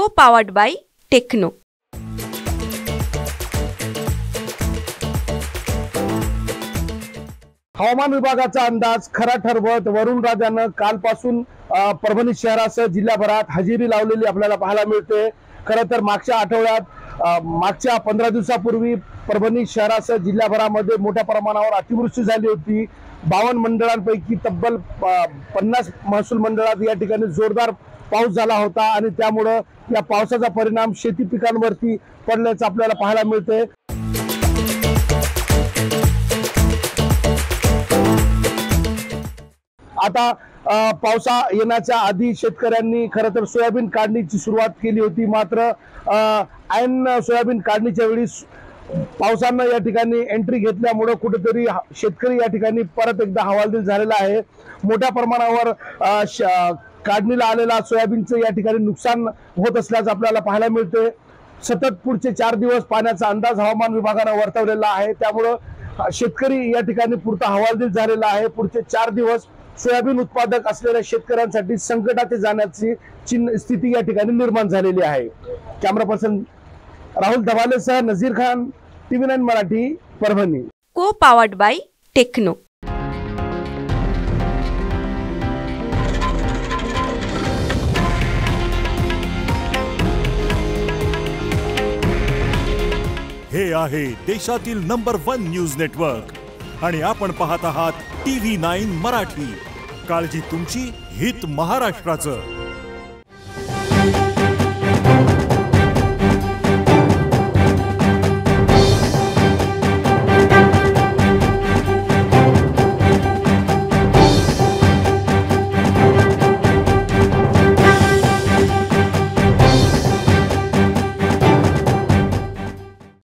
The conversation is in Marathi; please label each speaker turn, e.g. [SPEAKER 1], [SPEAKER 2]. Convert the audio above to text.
[SPEAKER 1] Co-powered by Techno.
[SPEAKER 2] हवामान विभागाचा अंदाज खरा ठरवत वरुण राजानं कालपासून परभणी शहरासह जिल्ह्याभरात हजेरी लावलेली आपल्याला पाहायला मिळते। खरं तर मागच्या आठवड्यात मागच्या 15 दिवसापूर्वी परभणी शहरासह जिल्ह्याभरामध्ये मोठ्या प्रमाणावर अतिवृष्टी झाली होती। 52 मंडळांपैकी तब्बल 50 महसूल मंडळात या ठिकाणी जोरदार पाऊस झाला होता आणि त्यामुळे या पावसाचा परिणाम शेती पिकांवरती पडल्याचं आपल्याला पाहायला मिळते। आता पावसा येण्याच्या आधी शेतकऱ्यांनी खरं तर सोयाबीन काढणीची सुरुवात केली होती, मात्र ऐन सोयाबीन काढणीच्या वेळी पावसानं या ठिकाणी एंट्री घेतल्यामुळे कुठेतरी शेतकरी या ठिकाणी परत एकदा हवालदिल झालेला आहे। मोठ्या प्रमाणावर काढणीला आलेला सोयाबीनचं या ठिकाणी नुकसान होत असल्याचं आपल्याला पाहायला मिळते। सतत पुढचे 4 दिवस पाण्याचा अंदाज हवामान विभागानं वर्तवलेला आहे, त्यामुळे शेतकरी या ठिकाणी पुरता हवालदिल झालेला आहे। पुढचे 4 दिवस सोयाबीन उत्पादक असलेल्या शेतकऱ्यांसाठी संकटात जाण्याची स्थिती या ठिकाणी निर्माण झालेली आहे। कॅमेरा पर्सन राहुल धबालेसह Nazir Khan, TV9 Marathi, Parbhani.
[SPEAKER 1] Co-powered by Techno.
[SPEAKER 3] हे आहे देशातील नंबर 1 न्यूज नेटवर्क आणि आपण पाहत आहात TV9 मराठी। काळजी तुमची, हित महाराष्ट्राचं।